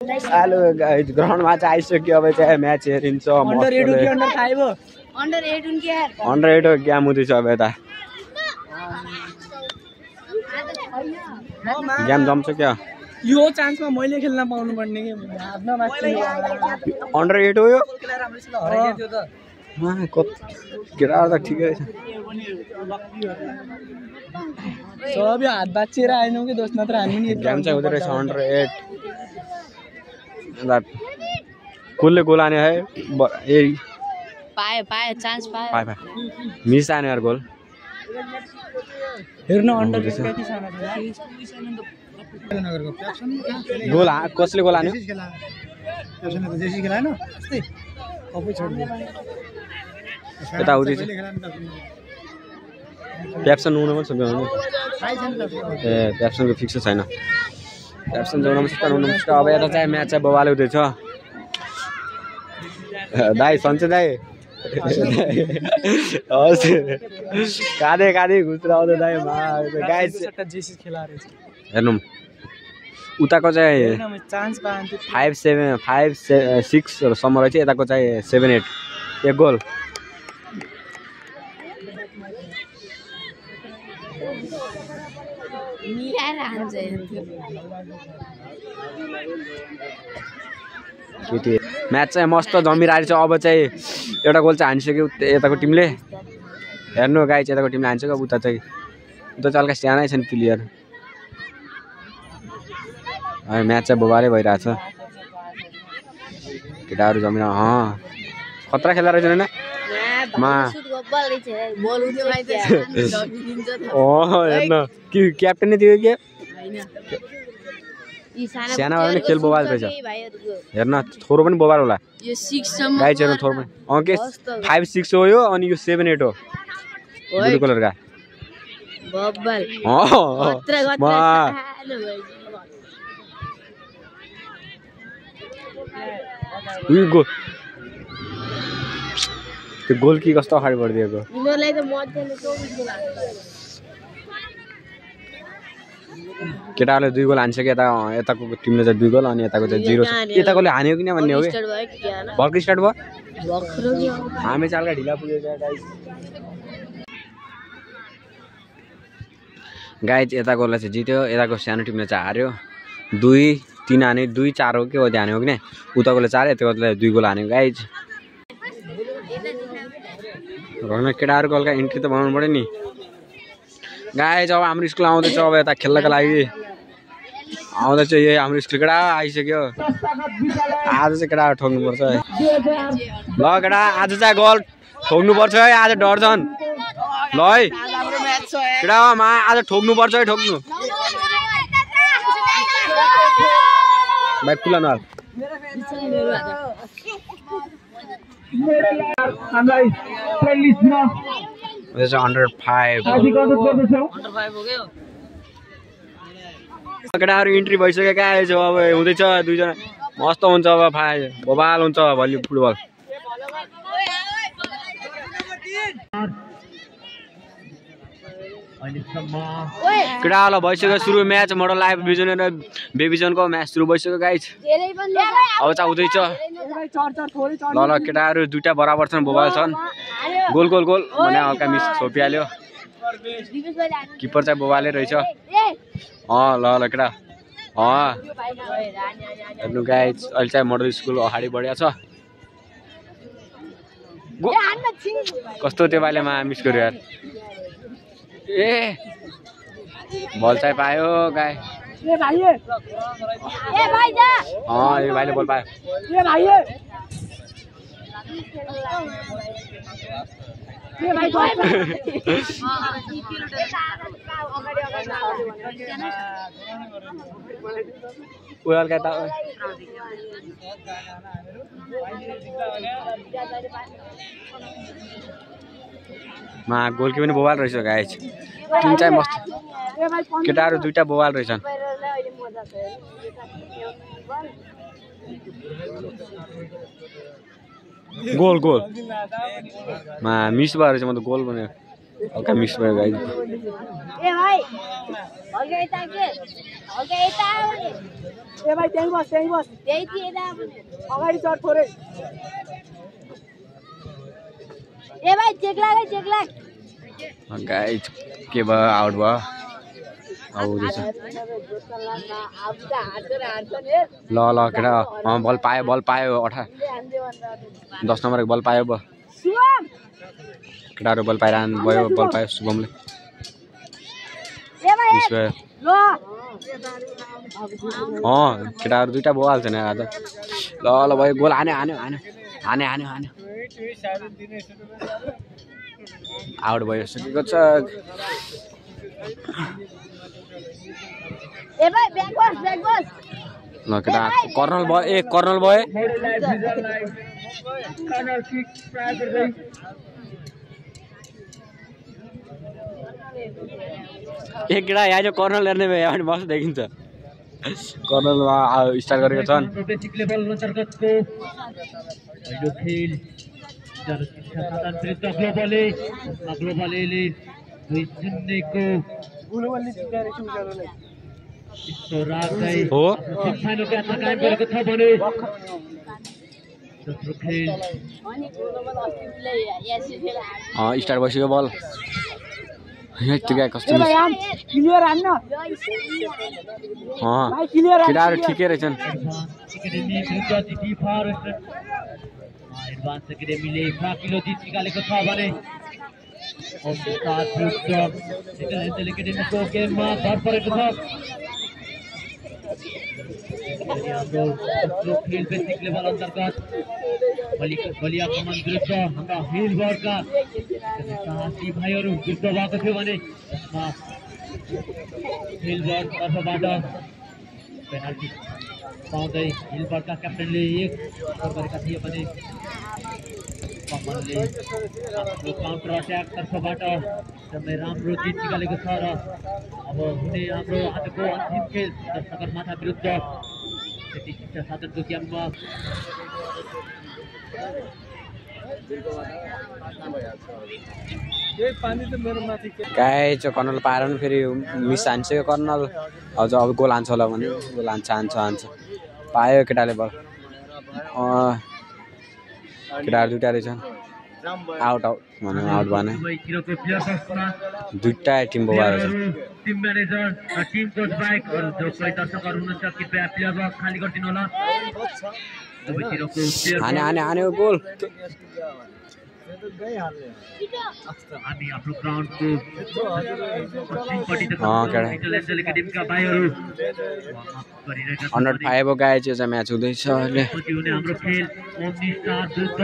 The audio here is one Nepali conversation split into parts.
हेलो गाइस ग्राउन्डमा चाहिँ आइसक्यो अब चाहिँ म्याच हेरिन्छ अन्डर 8 हो कि अन्डर 5 हो अन्डर 8 उनके यार अन्डर 8 हो गेम हुँदैछ अब यता गेम जम्छ क्या यो चान्समा मैले खेल्न पाउनु पर्ने के आफ्नो म्याच अन्डर 8 हो यो हराइदियो त्यो त केटा त ठिकै छ सब यो हात बाचिएर आएनौ कि दोस्त नत्र हामी नि गेम चाहिँ हुँदै रहेछ अन्डर 8 कसले गोल हान्यो है ए पाए चान्स पाए मिस हान्यो यार गोल हेर्न अन्डर कति सानो छ गोल कसले गोल हान्यो यता हुँदैछ प्याप्सन हुन पनि सक्दैन ए प्याप्सनको फिक्स छैन प्याप्सन जाउन पनि सक्दैन हुन पनि सक्दैन अब यता चाहिँ म्याच चाहिँ बवाल हुँदैछ दाइ सन्चै दाइ काँधे घुच्राउँदै दाइ गाइस जेसी खेलाएर हेर्नु उताको चाहिँ चान्स पाएन 5-6 सम्म रहेछ यताको चाहिँ 7-8 एक गोल म्याच चाहिँ मस्त जमिरहेको छ अब चाहिँ एउटा गोल चाहिँ हानिसक्यो यताको टिमले हेर्नु गाइस यताको टिमले हानिसक्यो उता चाहिँ हल्का सानै छ नि प्लेयर म्याच चाहिँ बोबाले भइरहेछ केटाहरू जमिन खतरा खेला रहेछ होइन हेर्नु कि क्याप्टेन नै थियो कि साना पनि खेल बोबाल रहेछ हेर्न थोरो पनि बोबाल होला गाइस हेर्नु थोरो पनि के 5-6 हो यो अनि यो 7-8 हो ब्लू कलरका त्यो गोल कि कस्तो अगाडि बढिदिएको केटाहरूले 2 गोल हानिसक्यो यताको टिमले चाहिँ 2 गोल अनि यताको चाहिँ 0 यताकोले हान्यो कि न भन्ने हो कि भर्खर स्टार्ट भयो हामी चाहिँ हल्का ढिला पुगेको गाइस यताकोलाई चाहिँ जित्यो यताको सानो टिमले चाहिँ हार्यो 2-3 हान्यो 2-4 हो कि हो हान्यो कि न उताकोले 4 यताकोले 2 गोल हान्यो गाइस घरमा केटाहरूको हल्का इन्ट्री त बनाउनु पर्यो नि गाइस अब हाम्रो स्कुल आउँदैछ अब यता खेल्नको लागि आउँदैछ यही हाम्रो स्कुल केटा आइसक्यो आज चाहिँ केटा ठोक्नुपर्छ है ल केटा आज चाहिँ गोल ठोक्नुपर्छ है आज डर्छन् ल है केटा आज ठोक्नुपर्छ है ठोक्नु भाइ खुला नहाल अन्डर 5 केटाहरू इन्ट्री भइसक्यो गाइस अब हुँदैछ 2 जना मस्त हुन्छ अब बबाल हुन्छ भोलि फुटबल केटाहरूलाई भइसक्यो सुरु म्याच मोडल लाइभ भिजन र बेभिजनको म्याच सुरु भइसक्यो गाइस अब चाहिँ हुँदैछ ल केटाहरू 2टा बराबर छन् बोबाल छन् गोल भने हल्का मिस छोपिहाल्यो किपर चाहिँ बोबाले रहेछ ल केटा हेर्नु गाइस अहिले चाहिँ मोडल स्कुल अगाडि बढेको छ कस्तो त्यो पाइलेमा मिस गर्यो यार ए बल चाहिँ पायो गाई ए भाइले बल पायो हल्का त गोलकी पनि बोबाल रहेछ गाइस टिम चाहिँ मस्त केटाहरू 2टा बोबाल रहेछन् गोल मिस भएर चाहिँ म त गोल बन्यो हल्का मिक्स भयो गाइस ए भाइ हल्का यता के हल्का यता ए भाइ त्यही बस त्यही कि यता अगाडि चढ थोरै ए भाइ चेक लाग गाइस के भयो आउट भयो आउँदैछ ल ल केटा बल पायो 10 नम्बरको बल पायो अब केटाहरू बल पाइरहनु भयो बल पायो शुभमले मिस भयो केटाहरू दुईटा बल हाल्छ नि आज ल भयो गोल हान्यो आउट भयो सकेको छ ए भाइ ब्याक बस ल केटा कर्नल भयो एक केटा यहाँ चाहिँ कर्नल हेर्ने भयो यहाँ मस्त देखिन्छ कर्नलमा स्टार्ट गरेको छन् हो स्टार्ट भइसक्यो बल कस्तो क्लियर हान्न केटाहरू ठिकै रहेछन् बलिया कमान विरुद्ध हाम्रा हिलबर्डका साहसी भाइहरू युद्ध भएको थियो भने हिलबर्ड तर्फबाट पेनल्टी पाउँदै हिलबर्डका क्याप्टेनले एक गरेका थिए भने कमनले आफ्नो काउन्टर अट्याक तर्फबाट एकदमै राम्रो जित निकालेको छ र अब हुने हाम्रो आजको अन्तिम खेल सगरमाथा विरुद्ध त्यति शिक्षा साधनको क्याम्पमा गाई चाहिँ कर्नल पाएर पनि फेरि मिस हान्छ कर्नल अझ अब गोल हान्छ होला भने गोल हान्छ पायो केटाले बल केटाहरू दुइटा रहेछन् आउट भन्यो आउट भएन दुईटा टिम बोलाएर टिम म्यानेजर र टिम कोच बाहेक जो कोही दर्शकहरू हुनुहुन्छ कृपया प्लेयर खाली गरिदिनु होला हान्यो गोल हामी आफ्नो ग्राउन्डको पश्चिमपट्टि एकाडेमीका भाइहरू 105 गाए चाहिँ म्याच हुँदैछ अहिले हाम्रो खेल ओम्नी स्टार विरुद्ध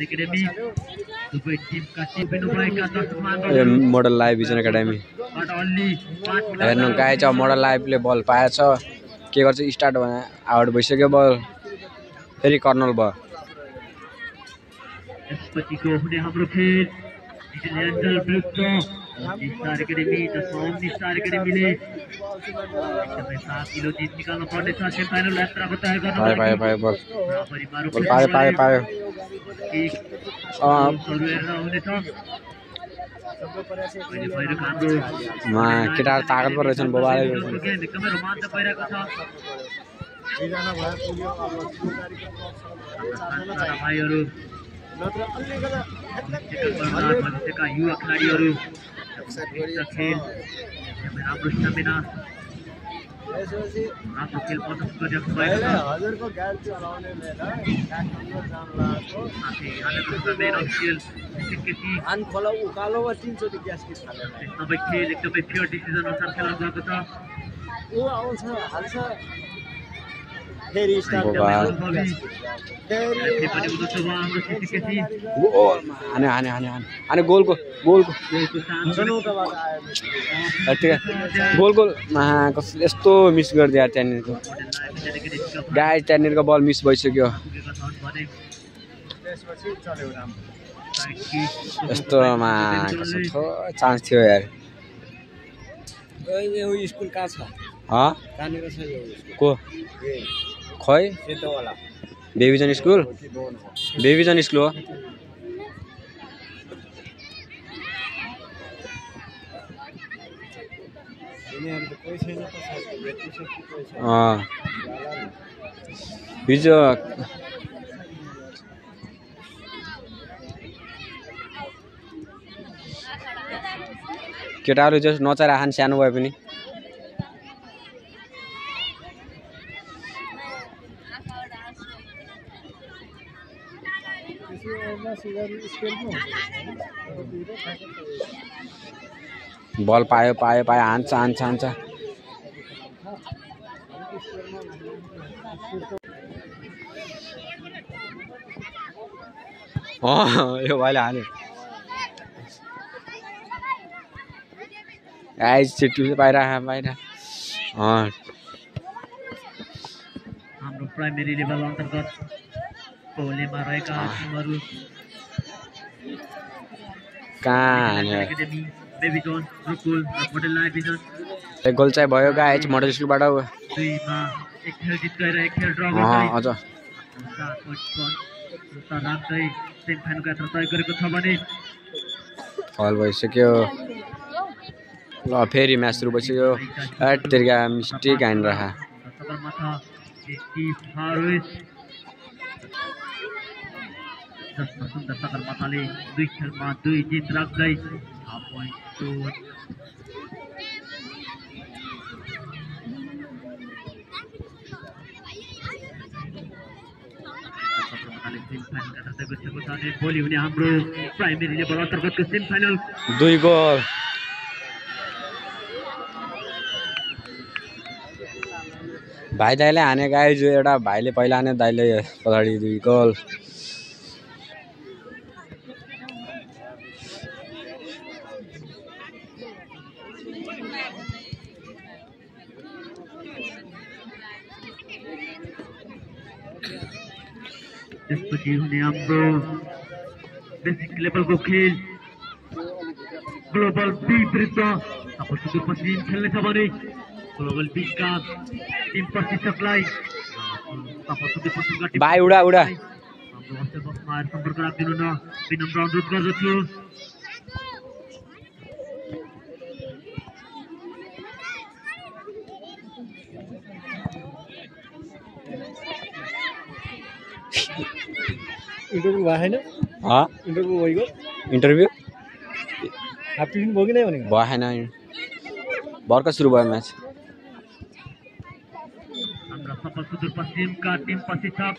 एकाडेमी दुवै टिमका team model live vision academy हेर्नु गाए चाहिँ मोडल लाइभले बल पाएछ के गर्छ स्टार्ट भयो आउट भइसक्यो बल फेरि कर्नल भयो यसपछिको हुने हाम्रो खेल डिजिटल विरुद्ध स्टार एकाडेमी ओम्नी स्टार एकाडेमीले एकदमै 7 किलो जित निकाल्न पर्नेछ सेमिफाइनल यात्राको तयार गर्न पायो केटाहरू तागतवर रहेछन् बोबाले एकदमै रोमाञ्चक भइरहेको छ भाइहरू भविष्यका युवा खेलाडीहरू खेल राम्रो स्टामिना राम्रो खेल प्रदर्शन गरिरहेको भएको सबै खेल एकदमै फेयर डिसिजन अनुसार खेलाउनु भएको छ गोलको यस्तो मिस गरिदियो त्यहाँनिरको गाई त्यहाँनिरको बल मिस भइसक्यो यस्तोमा चान्स थियो यार स्कुल कहाँ छ को खै बेबिजन स्कुल हो हिजो केटाहरू जस नचाएर खान सानो भए पनि बल पायो पायो पायो हान्छ हान्छ हान्छ यो भाइले हाल्यो गाइस चिट्टु बाहिर हाम्रो प्राइमेरी लेभल अन्तर्गत कोलेमा रहेका टिमहरू एकाडेमी बेबी जोन रुकुल र मोडल लाइभिजन एक गोल चाहिँ भयो गाइस मोडल स्कुलबाट दुईमा एक खेल जित गएर एक खेल ड्र गर्दै अझ 7 पोइन्ट राख्दै सेमिफाइनलको यात्रा तय गरेको छ भने फल भइसक्यो ल फेरि म्याच सुरु भइसक्यो तेरिका मिस्टेक हान रहा सगरमाथा एटी फारुस जसमा सुन्दर सगरमाथाले 2 खेलमा 2 जित राख्दै 6 पोइन्ट भोलि हुने हाम्रो प्राइमेरी लेभल अन्तर्गतको सेमिफाइनल 2 गोल भाइ दाइले हाने गाई जो एउटा भाइले पहिला हाने दाइले पछाडि 2 गोल त्यसपछि हुने हाम्रो बेसिक लेभलको खेल ग्लोबल बी विरुद्ध सुदूरपश्चिम खेल्नेछ भने ग्लोबल बी का टिम प्रशिक्षकलाई सुदूरपश्चिमका भाइ उडा उडा हाम्रो हस्टेल बसमा आएर सम्पर्क राखिदिनु न विनम्र अनुरोध गर्दछु इन्टरभ्यू भयो हैन इन्टरभ्यू भइगयो इन्टरभ्यू हाफ टिफिन भयो कि नै भने भएन भर्खर सुरु भयो म्याच हाम्रा सफल सुदूरपश्चिमका टिम प्रशिक्षक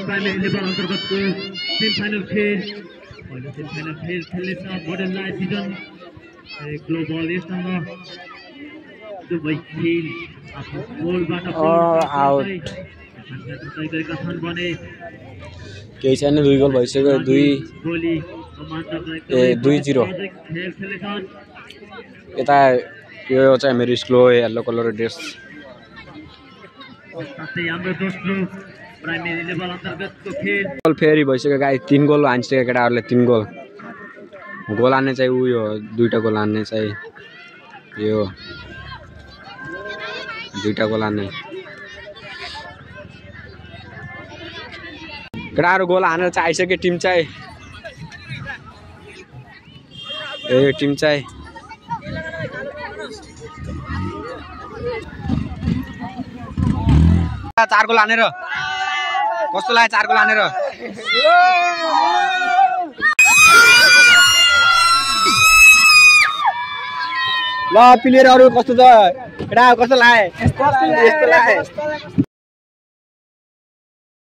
प्राइमेरी लेभल अन्तर्गतको सेमिफाइनल खेल पहिलो सेमिफाइनल खेल खेल्नेछ मोडल लाइभिजन ग्लोबल एसँग दुवै खेल आफ्नो गोलबाट तय गरेका छन् भने केही छैन 2 गोल भइसक्यो 2 गोली 2-0 खेल खेल्नेछन् यता यो चाहिँ मेरो स्कुल हो येलो कलर ड्रेस साथै हाम्रो दोस्रो प्राइमेरी लेभल अन्तर्गतको खेल गोल फेरि भइसक्यो गाई 3 गोल हान्सक्यो केटाहरूले 3 गोल गोल हान्ने चाहिँ उयो 2टा गोल हान्ने चाहिँ यो 2टा गोल हान्ने केटाहरू गोल हानेर चाहिँ आइसक्यो टिम चाहिँ ए टिम चाहिँ 4 गोल हानेर कस्तो लाग्यो 4 गोल हानेर ल प्लेयरहरु कस्तो छ केटा कस्तो लाग्यो यस्तो लाग्यो